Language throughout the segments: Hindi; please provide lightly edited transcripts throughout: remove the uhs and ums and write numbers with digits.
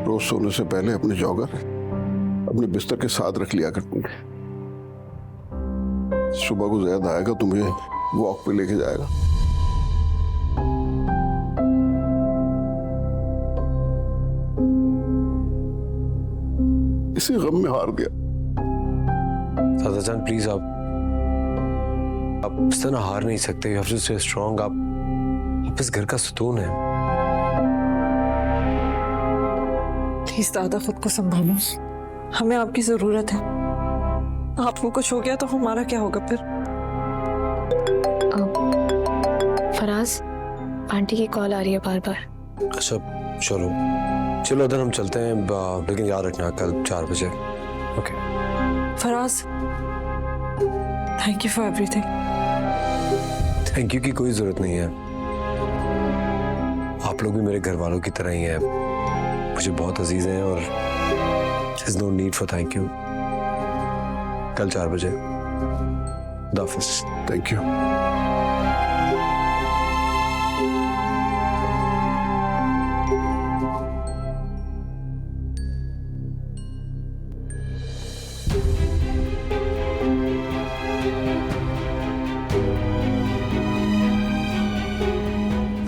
रोज सोने से पहले अपने जॉगर अपने बिस्तर के साथ रख लिया करूंगी। सुबह को ज़ैद आएगा तुम्हें वॉक पे लेके जाएगा। इसी गम में हार गया। दादा जान प्लीज आप इस तरह हार नहीं सकते। You have to stay strong. आप इस घर का सुकून है। प्लीज दादा खुद को संभालो, हमें आपकी जरूरत है। आपको कुछ हो गया तो हमारा क्या होगा फिर? फराज, आंटी की कॉल आ रही है बार बार। अच्छा चलो चलो उधर हम चलते हैं, लेकिन याद रखना कल 4 बजे। Okay Faraz, thank you for everything. Thank you की कोई जरूरत नहीं है। आप लोग भी मेरे घर वालों की तरह ही हैं, मुझे बहुत अजीज हैं और there's no need for thank you। कल 4 बजे। खुदा हाफिज़। Thank you.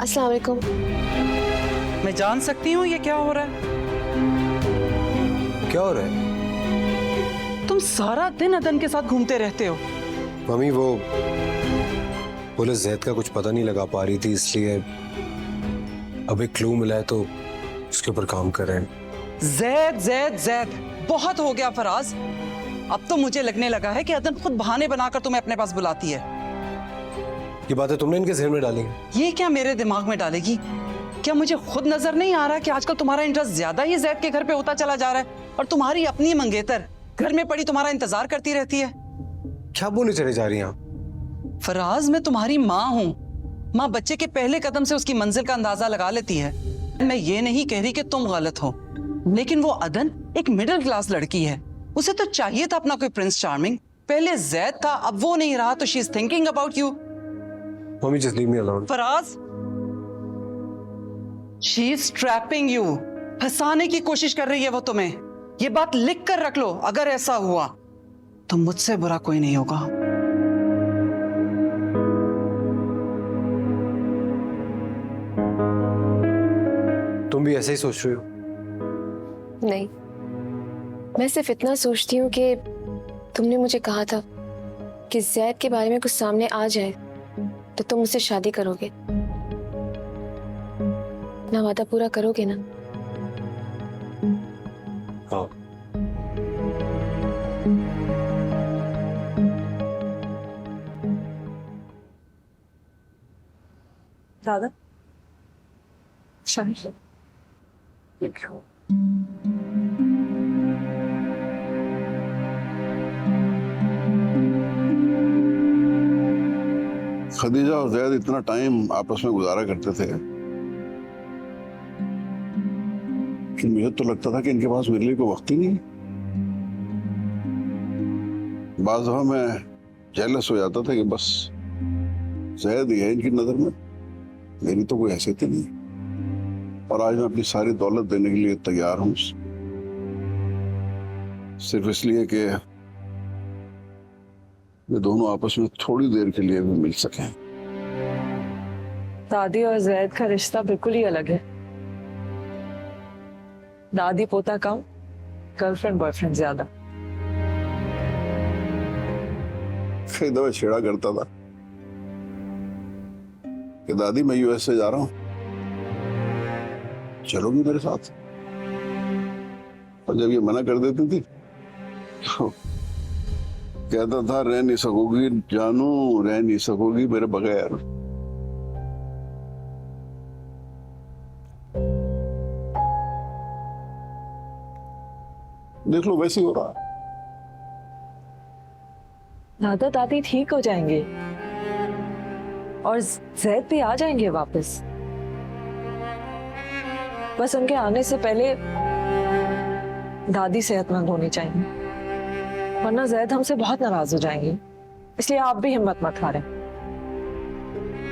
अस्सलाम वालेकुम। मैं जान सकती हूँ ये क्या हो रहा है? क्या हो रहा है? तुम सारा दिन अदन के साथ घूमते रहते हो। मम्मी वो बोले जैद का कुछ पता नहीं लगा पा रही थी, इसलिए अब एक क्लू मिला है तो उसके ऊपर काम कर रहे हैं। जैद जैद जैद बहुत हो गया फराज। अब तो मुझे लगने लगा है कि अदन खुद बहाने बनाकर तुम्हें अपने पास बुलाती है। ये बातें तुमने इनके जहन में डाली? ये क्या मेरे दिमाग में डालेगी? क्या मुझे खुद नजर नहीं आ रहा कि आजकल तुम्हारा इंटरेस्ट ज्यादा ही जैद के घर पे होता चला जा रहा है और तुम्हारी अपनी मंगेतर घर में पड़ी तुम्हारा इंतजार करती रहती है? क्या बोले चले जा रही हैं आप? फराज, मैं तुम्हारी माँ हूँ। माँ बच्चे के पहले कदम से उसकी मंजिल का अंदाजा लगा लेती है। मैं ये नहीं कह रही कि तुम गलत हो, लेकिन वो अदन एक मिडिल क्लास लड़की है। उसे तो चाहिए था अपना कोई प्रिंस चार्मिंग। पहले जैद था, अब वो नहीं रहा तो she is thinking about you. Mummy just leave me alone. Faraz, she is trapping you. फंसाने की कोशिश कर रही है वो तुम्हें। ये बात लिख कर रख लो, अगर ऐसा हुआ तो मुझसे बुरा कोई नहीं होगा। तुम भी ऐसे ही सोच रही हो? नहीं, मैं सिर्फ इतना सोचती हूँ कि तुमने मुझे कहा था कि जैद के बारे में कुछ सामने आ जाए तो तुम मुझसे शादी करोगे। अपना वादा पूरा करोगे ना? हाँ। दादा शाही खदीजा और जैद इतना टाइम आपस में गुजारा करते थे कि मुझे तो लगता था कि इनके पास मेरे लिए कोई वक्त ही नहीं। बाज़ दफा मैं जेलस हो जाता था कि बस जैद ही है इनकी नजर में, मेरी तो कोई हैसियत ही नहीं। और आज मैं अपनी सारी दौलत देने के लिए तैयार हूं, सिर्फ इसलिए कि ये दोनों आपस में थोड़ी देर के लिए भी मिल सकें। दादी और जैद का रिश्ता बिल्कुल ही अलग है। दादी पोता कम, गर्लफ्रेंड बॉयफ्रेंड ज्यादा। कई दफा छेड़ा करता था कि दादी मैं यूएस से जा रहा हूं, चलोगी मेरे साथ? और जब ये मना कर देती थी तो कहता था रह नहीं सकोगी जानू, रह नहीं सकोगी मेरे बगैर। देख लो वैसे ही हो रहा। दादा दादी ठीक हो जाएंगे और जैद भी आ जाएंगे वापस। बस उनके आने से पहले दादी सेहतमंद होनी चाहिए, वरना जैद हमसे बहुत नाराज हो जाएंगे। इसलिए आप भी हिम्मत मत हारें।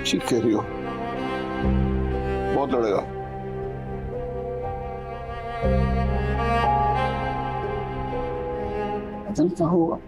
ठीक कह रही हो, बहुत लड़ेगा। अदन का हुआ।